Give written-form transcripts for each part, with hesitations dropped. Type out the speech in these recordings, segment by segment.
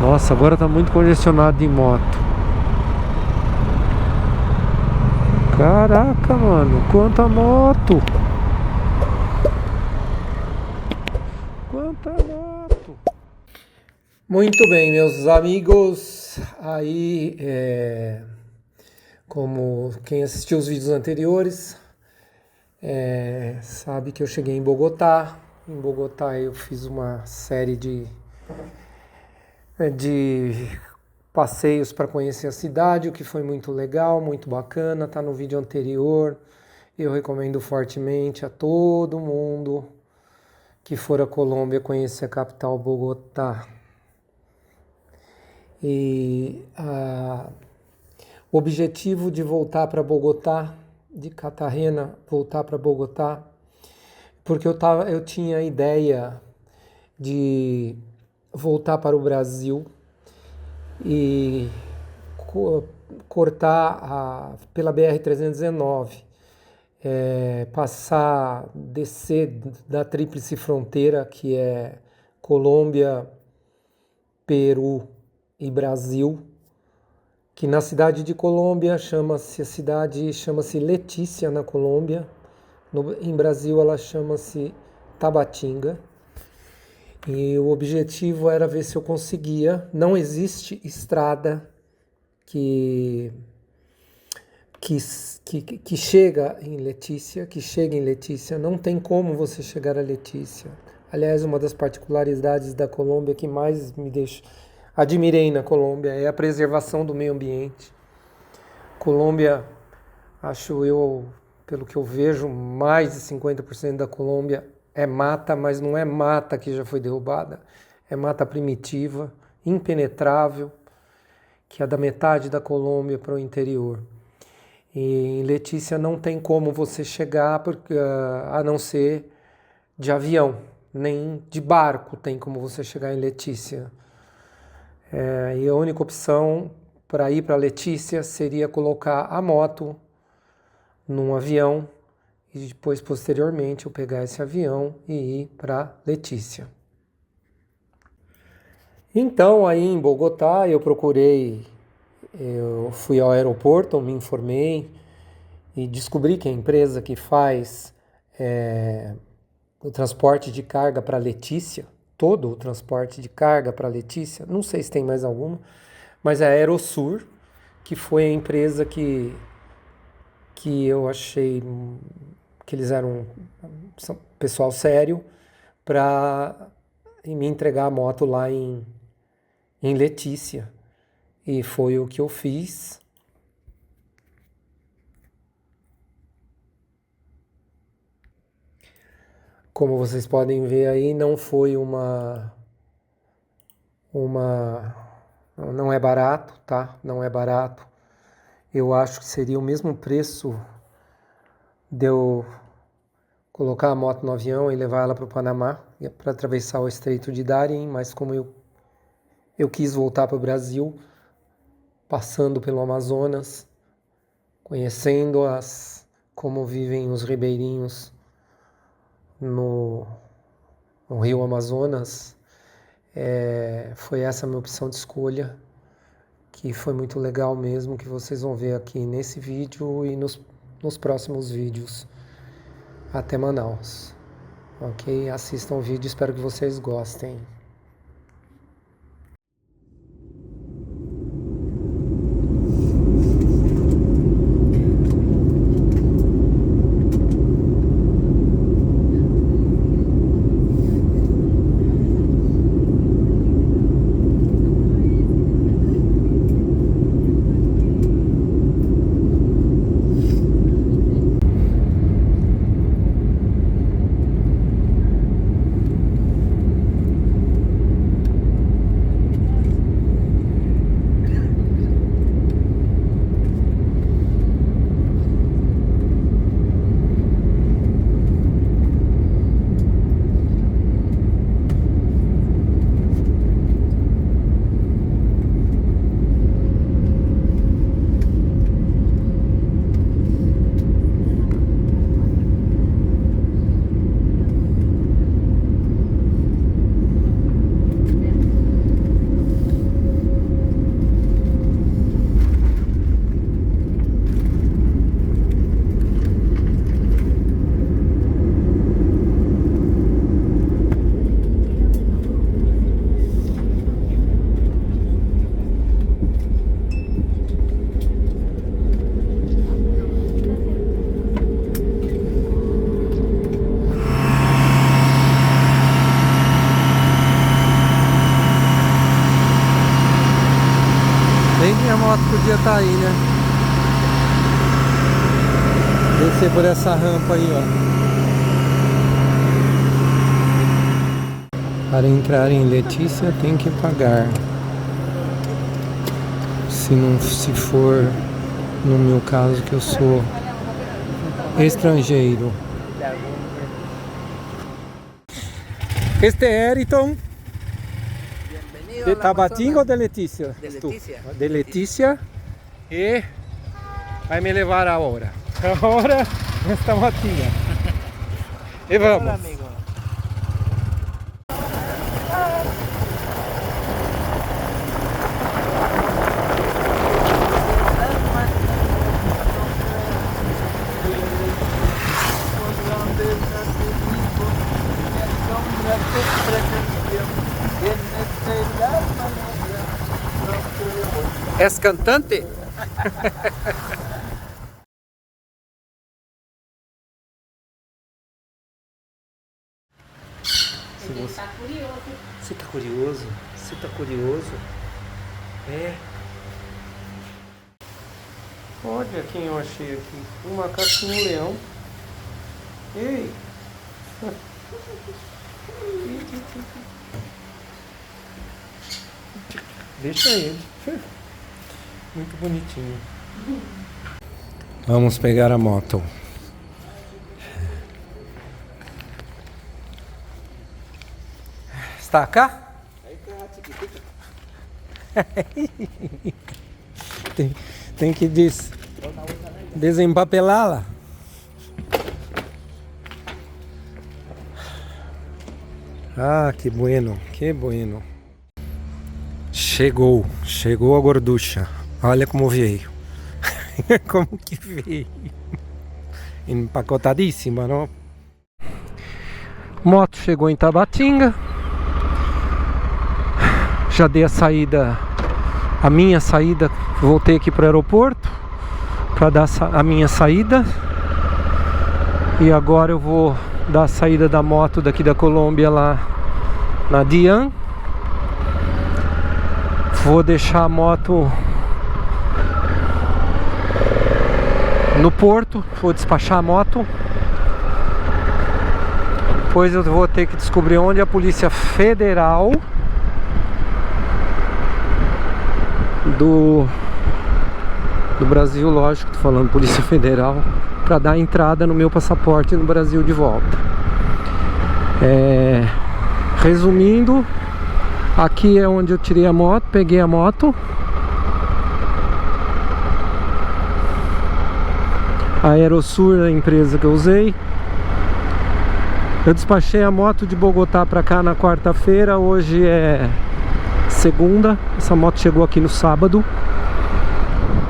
Nossa, agora tá muito congestionado de moto. Caraca, mano, quanta moto! Quanta moto! Muito bem, meus amigos. Aí, como quem assistiu os vídeos anteriores, sabe que eu cheguei em Bogotá. Em Bogotá eu fiz uma série de passeios para conhecer a cidade, o que foi muito legal, muito bacana, tá no vídeo anterior. Eu recomendo fortemente a todo mundo que for à Colômbia conhecer a capital Bogotá. E o objetivo de voltar para Bogotá, de Cartagena, voltar para Bogotá, porque eu tinha a ideia de voltar para o Brasil e cortar pela BR-319, descer da tríplice fronteira, que é Colômbia, Peru e Brasil, que na cidade de Colômbia chama-se Letícia, na Colômbia. Em Brasil ela chama-se Tabatinga. E o objetivo era ver se eu conseguia. Não existe estrada que chega em Letícia, não tem como você chegar a Letícia. Aliás, uma das particularidades da Colômbia que mais admirei na Colômbia é a preservação do meio ambiente. Colômbia, acho eu, pelo que eu vejo, mais de 50% da Colômbia é mata, mas não é mata que já foi derrubada, é mata primitiva, impenetrável, que é da metade da Colômbia para o interior. E em Letícia não tem como você chegar, a não ser de avião, nem de barco tem como você chegar em Letícia. E a única opção para ir para Letícia seria colocar a moto num avião e depois, posteriormente, eu pegar esse avião e ir para Letícia. Então, aí em Bogotá, eu fui ao aeroporto, me informei e descobri que a empresa que faz o transporte de carga para Letícia, todo o transporte de carga para Letícia, não sei se tem mais alguma, mas é a Aerosur, que foi a empresa que eu achei que eles eram pessoal sério para me entregar a moto lá em Letícia. E foi o que eu fiz. Como vocês podem ver aí, não foi não é barato, tá? Não é barato. Eu acho que seria o mesmo preço de eu colocar a moto no avião e levar ela para o Panamá, para atravessar o Estreito de Darien, mas como eu quis voltar para o Brasil, passando pelo Amazonas, conhecendo como vivem os ribeirinhos no Rio Amazonas, foi essa a minha opção de escolha, que foi muito legal mesmo, que vocês vão ver aqui nesse vídeo e nos próximos vídeos até Manaus. Ok? Assistam o vídeo, espero que vocês gostem. moto podia estar aí, né? Descer por essa rampa aí, ó. Para entrar em Letícia tem que pagar. Se for no meu caso, que eu sou estrangeiro. Este é Ayrton. ¿De Tabatinga o de Letícia? De Letícia. De Letícia. E vai me levar agora. Agora esta motinha. E vamos. Hola, amigo. És cantante? Você tá curioso. Você tá curioso? Você tá curioso? É. Olha quem eu achei aqui. Um macaquinho leão. Ei! Deixa ele. Muito bonitinho. Vamos pegar a moto. Está cá? Tem que desempapelá-la. Ah, que bueno, que bueno. Chegou a gorducha. Olha como veio. Como que veio. Empacotadíssima, não? Moto chegou em Tabatinga. Já dei a minha saída. Voltei aqui para o aeroporto para dar a minha saída. E agora eu vou dar a saída da moto daqui da Colômbia lá na DIAN. Vou deixar a moto no porto, vou despachar a moto. Depois eu vou ter que descobrir onde a Polícia Federal do Brasil, lógico, tô falando Polícia Federal, para dar entrada no meu passaporte no Brasil de volta. Resumindo, aqui é onde eu tirei a moto, peguei a moto. A Aerosur é a empresa que eu usei. Eu despachei a moto de Bogotá para cá na quarta-feira. Hoje é segunda. Essa moto chegou aqui no sábado,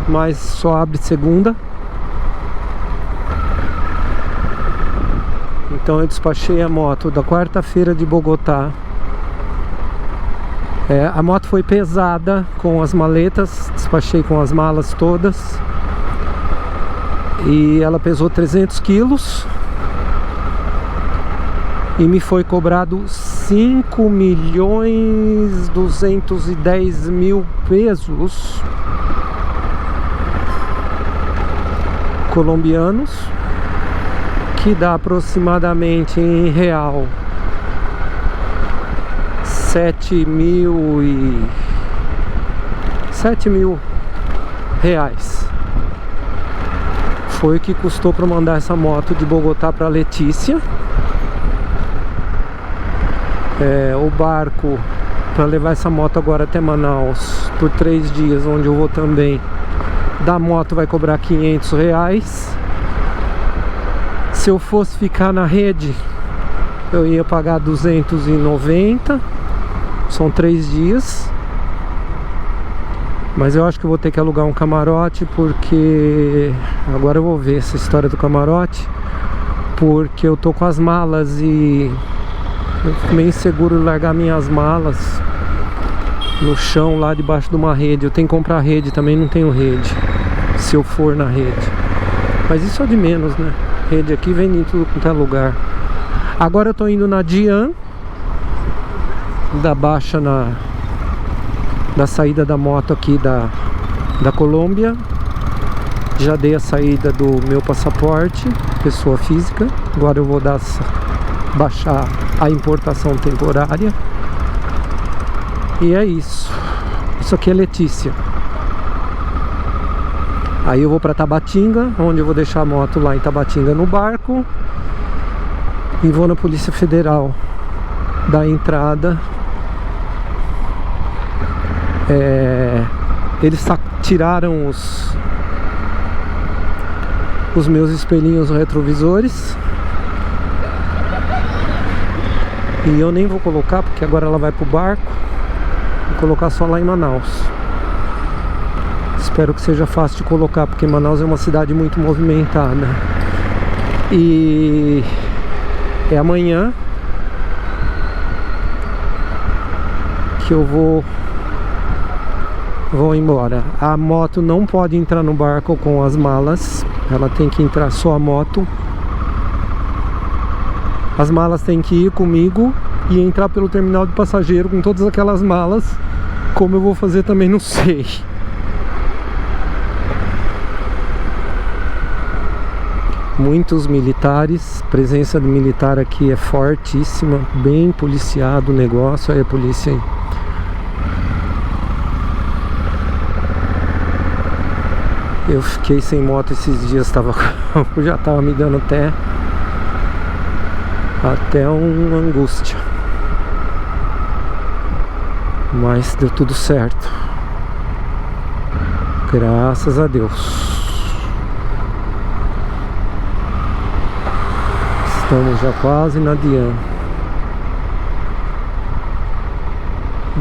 mas só abre segunda. Então eu despachei a moto da quarta-feira de Bogotá. A moto foi pesada com as maletas, despachei com as malas todas. E ela pesou 300 quilos. E me foi cobrado 5.210.000 pesos colombianos, que dá aproximadamente em real 7 mil reais. Foi o que custou para mandar essa moto de Bogotá para Letícia. O barco para levar essa moto agora até Manaus por 3 dias, onde eu vou também, da moto vai cobrar 500 reais. Se eu fosse ficar na rede, eu ia pagar 290. São 3 dias. Mas eu acho que eu vou ter que alugar um camarote, porque agora eu vou ver essa história do camarote, porque eu tô com as malas e eu fico meio inseguro de largar minhas malas no chão lá debaixo de uma rede. Eu tenho que comprar rede, também não tenho rede, se eu for na rede. Mas isso é de menos, né? Rede aqui vem em tudo quanto é lugar. Agora eu tô indo na DIAN, da baixa da saída da moto aqui da Colômbia. Já dei a saída do meu passaporte, pessoa física. Agora eu vou baixar a importação temporária. E é isso. Isso aqui é Letícia. Aí eu vou para Tabatinga, onde eu vou deixar a moto lá em Tabatinga no barco. E vou na Polícia Federal dar entrada. Eles tiraram os meus espelhinhos retrovisores. E eu nem vou colocar, porque agora ela vai pro barco. Vou colocar só lá em Manaus. Espero que seja fácil de colocar, porque Manaus é uma cidade muito movimentada. E é amanhã que eu vou embora. A moto não pode entrar no barco com as malas. Ela tem que entrar só a moto. As malas têm que ir comigo e entrar pelo terminal de passageiro com todas aquelas malas. Como eu vou fazer também não sei. Muitos militares, presença do militar aqui é fortíssima, bem policiado o negócio. Aí a polícia aí. Eu fiquei sem moto esses dias, já tava me dando até uma angústia. Mas deu tudo certo. Graças a Deus. Estamos já quase na Dian.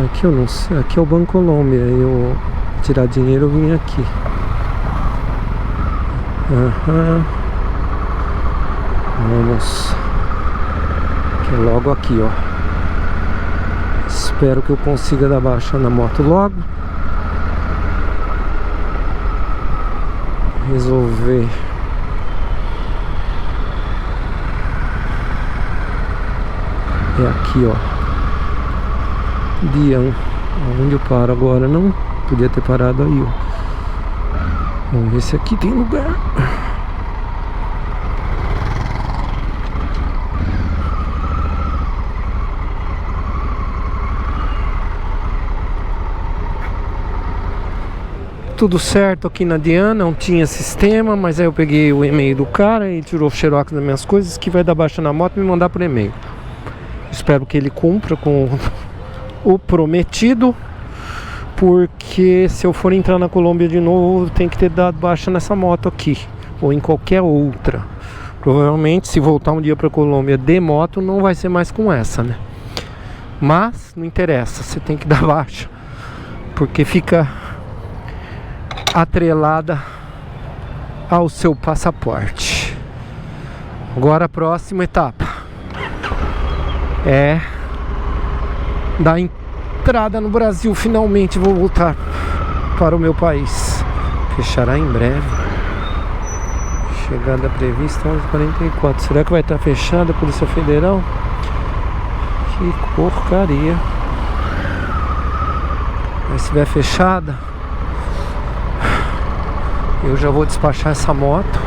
Aqui eu não sei, aqui é o Banco Colômbia. Eu tirar dinheiro eu vim aqui. Vamos. Que é logo aqui, ó. Espero que eu consiga dar baixa na moto logo. Resolver. É aqui, ó. Dian. Onde eu paro agora? Não podia ter parado aí, ó. Vamos ver se aqui tem lugar. Tudo certo aqui na Dian, não tinha sistema, mas aí eu peguei o e-mail do cara e tirou o xerox das minhas coisas, que vai dar baixa na moto e me mandar por e-mail. Espero que ele cumpra com o prometido. Porque se eu for entrar na Colômbia de novo, eu tenho que ter dado baixa nessa moto aqui, ou em qualquer outra. Provavelmente, se voltar um dia pra Colômbia de moto, não vai ser mais com essa, né? Mas não interessa, você tem que dar baixa, porque fica atrelada ao seu passaporte. Agora a próxima etapa é dar entrada no Brasil. Finalmente vou voltar para o meu país. Fechará em breve. Chegada prevista 11h44. Será que vai estar fechada a Polícia Federal? Que porcaria. Mas se estiver fechada, eu já vou despachar essa moto.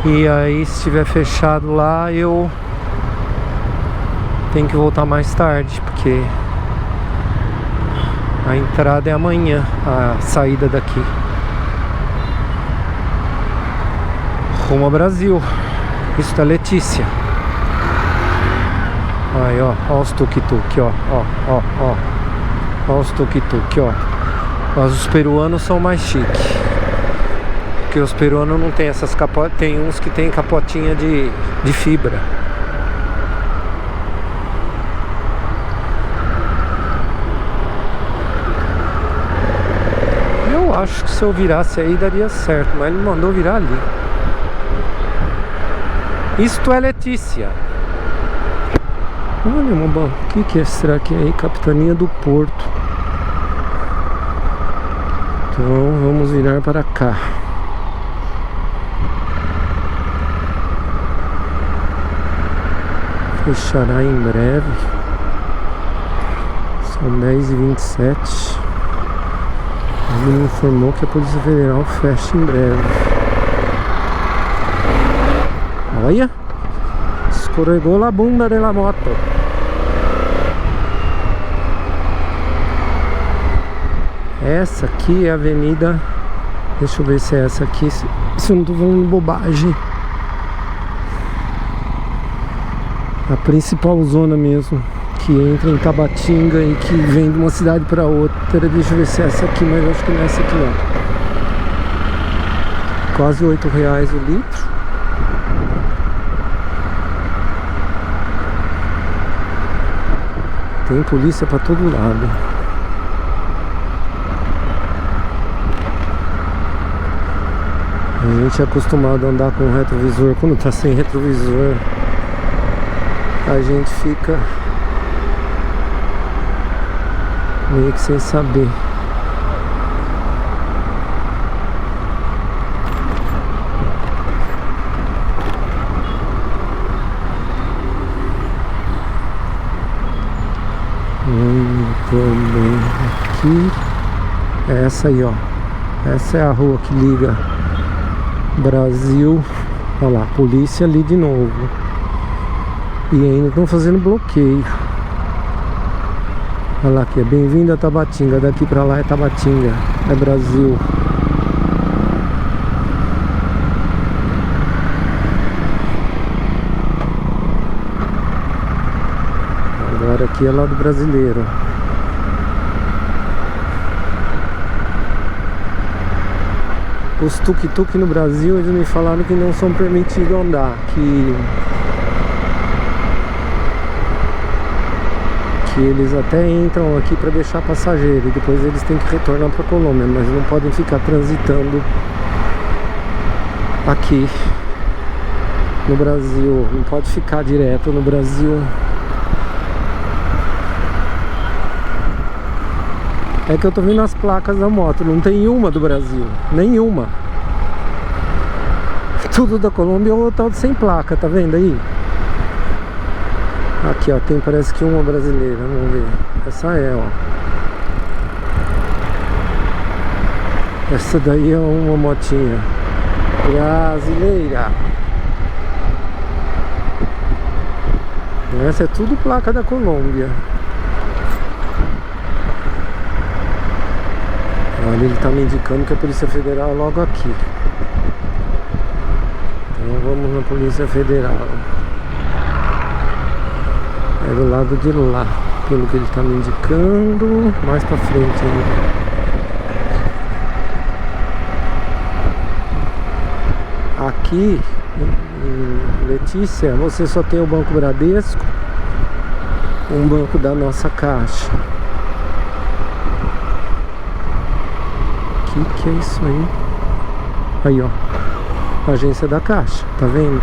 E aí, se estiver fechado lá, eu tenho que voltar mais tarde, porque a entrada é amanhã, a saída daqui. Rumo ao Brasil. Isso da Letícia. Aí, ó, ó os tuk-tuk, ó, ó os tuk-tuk, ó. Mas os peruanos são mais chiques, porque os peruanos não tem essas capotas, tem uns que tem capotinha de fibra. Eu acho que se eu virasse aí daria certo, mas ele mandou virar ali. Isto é Letícia. Olha, o que é? Será que é aí? Capitania do Porto. Então vamos virar para cá. Fechará em breve. São 10h27. Ele me informou que a Polícia Federal fecha em breve. Olha, escorregou a bunda da moto. Essa aqui é a avenida. Deixa eu ver se é essa aqui. Se eu não tô falando bobagem. A principal zona mesmo, que entra em Tabatinga e que vem de uma cidade para outra. Deixa eu ver se é essa aqui, mas acho que não é essa aqui não. Quase R$8 o litro. Tem polícia para todo lado. A gente é acostumado a andar com retrovisor. Quando tá sem retrovisor, a gente fica meio que sem saber. Também aqui. É essa aí, ó. Essa é a rua que liga Brasil. Olha lá, polícia ali de novo. E ainda estão fazendo bloqueio. Olha lá aqui, é bem-vindo a Tabatinga. Daqui pra lá é Tabatinga, é Brasil. Agora aqui é lado brasileiro. Os tuk-tuk no Brasil, eles me falaram que não são permitidos andar, que eles até entram aqui para deixar passageiro e depois eles têm que retornar para a Colômbia, mas não podem ficar transitando aqui no Brasil, não pode ficar direto no Brasil. É que eu tô vendo as placas da moto, não tem uma do Brasil, nenhuma. Tudo da Colômbia é o tal de sem placa, tá vendo aí? Aqui, ó, tem parece que uma brasileira, vamos ver. Essa é, ó. Essa daí é uma motinha brasileira. Essa é tudo placa da Colômbia. Olha, ele tá me indicando que a Polícia Federal é logo aqui. Então vamos na Polícia Federal. É do lado de lá, pelo que ele tá me indicando. Mais pra frente ainda. Aqui em Letícia, você só tem o Banco Bradesco, um banco da nossa Caixa. Que é isso aí? Aí, ó, agência da Caixa, tá vendo?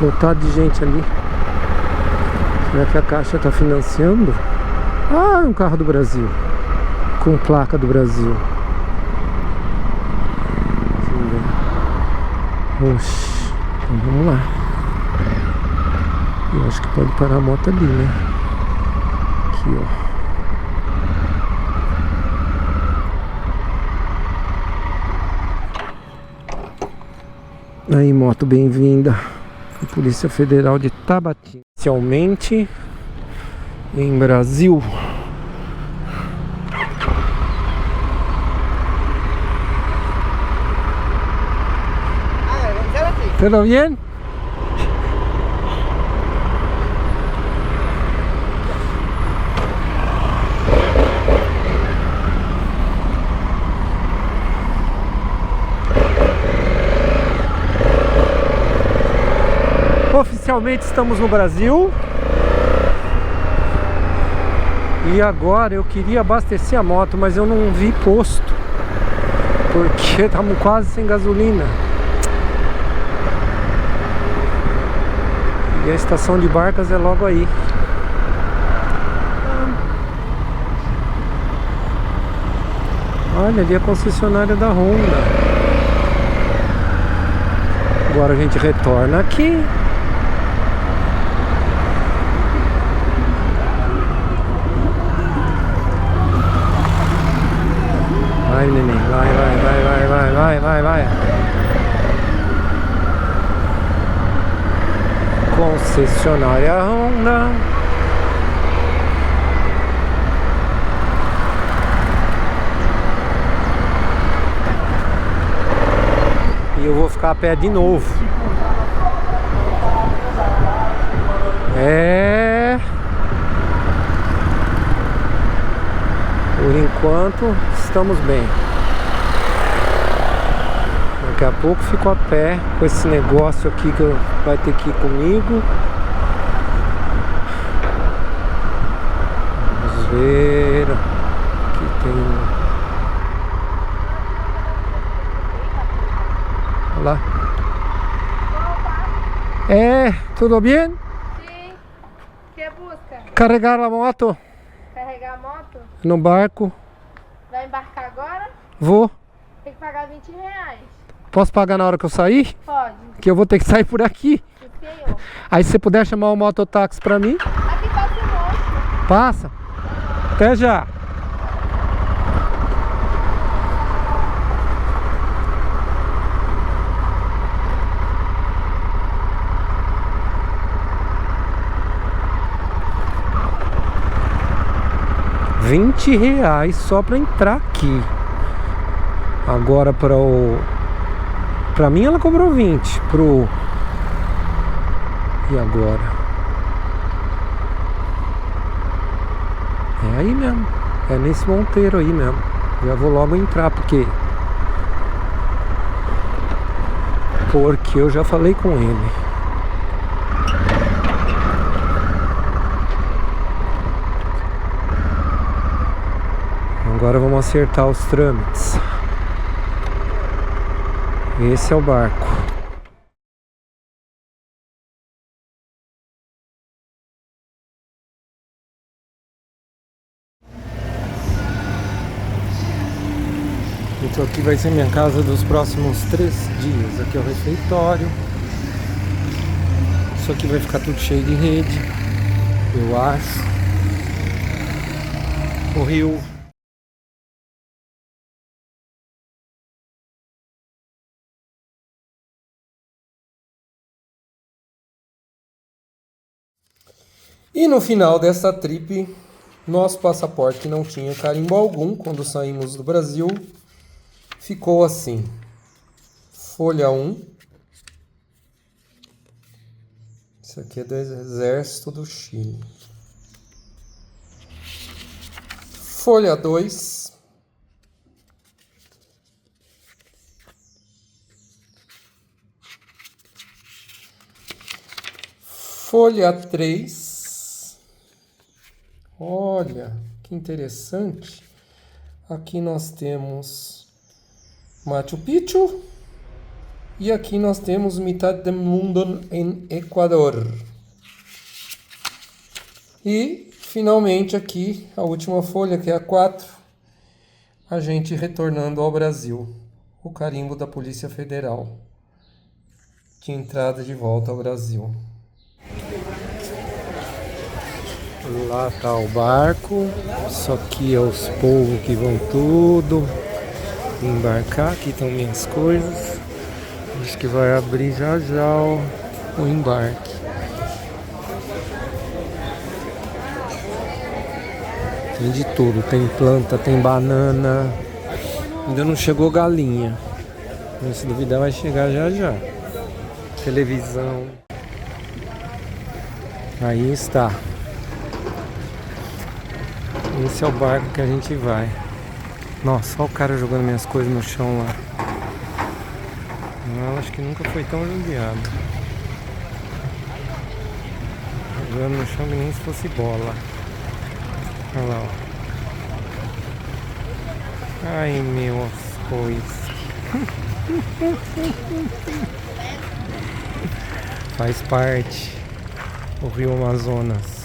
Lotado de gente ali. Será que a Caixa tá financiando? Ah, é um carro do Brasil, com placa do Brasil. Oxi, então vamos lá. Eu acho que pode parar a moto ali, né? Aqui, ó. Aí, moto, bem-vinda. Polícia Federal de Tabatinga. Inicialmente em Brasil. ¿Todo bien? Oficialmente estamos no Brasil. E agora eu queria abastecer a moto, mas eu não vi posto, porque estamos quase sem gasolina. E a estação de Barcas é logo aí. Olha, ali a concessionária da Honda. Agora a gente retorna aqui. Vai, neném. Vai. Concessionária Honda. E eu vou ficar a pé de novo. Por enquanto estamos bem. Daqui a pouco fico a pé com esse negócio aqui que vai ter que ir comigo. Vamos ver. Aqui tem. Olha lá. Tudo bem? Sim. Que busca? Carregar a moto Carregar a moto? no barco. Vai embarcar agora? Vou. Tem que pagar R$20. Posso pagar na hora que eu sair? Pode. Que eu vou ter que sair por aqui. Sim, senhor. Aí se você puder chamar o mototáxi pra mim. Aqui passa o moço. Passa. Até já. R$20 só pra entrar aqui. Agora pra mim ela cobrou 20. E agora? É aí mesmo. É nesse monteiro aí mesmo. Já vou logo entrar porque eu já falei com ele. Agora vamos acertar os trâmites. Esse é o barco. Então aqui vai ser minha casa dos próximos 3 dias. Aqui é o refeitório. Isso aqui vai ficar tudo cheio de rede, eu acho. O rio. E no final dessa trip, nosso passaporte, que não tinha carimbo algum quando saímos do Brasil, ficou assim: folha 1. Isso aqui é do Exército do Chile. Folha 2. Folha 3. Olha, que interessante. Aqui nós temos Machu Picchu. E aqui nós temos Mitad del Mundo em Equador. E, finalmente, aqui, a última folha, que é a 4. A gente retornando ao Brasil. O carimbo da Polícia Federal. De entrada de volta ao Brasil. Lá tá o barco, só que é os povos que vão tudo embarcar. Aqui estão minhas coisas. Acho que vai abrir já o embarque. Tem de tudo, tem planta, tem banana. Ainda não chegou galinha, mas se duvidar vai chegar já. Televisão. Aí está. Esse é o barco que a gente vai. Nossa, olha o cara jogando minhas coisas no chão lá. Eu acho que nunca foi tão judiado. Jogando no chão nem se fosse bola. Olha lá, ó. Ai, meu, as coisas. Faz parte. O Rio Amazonas.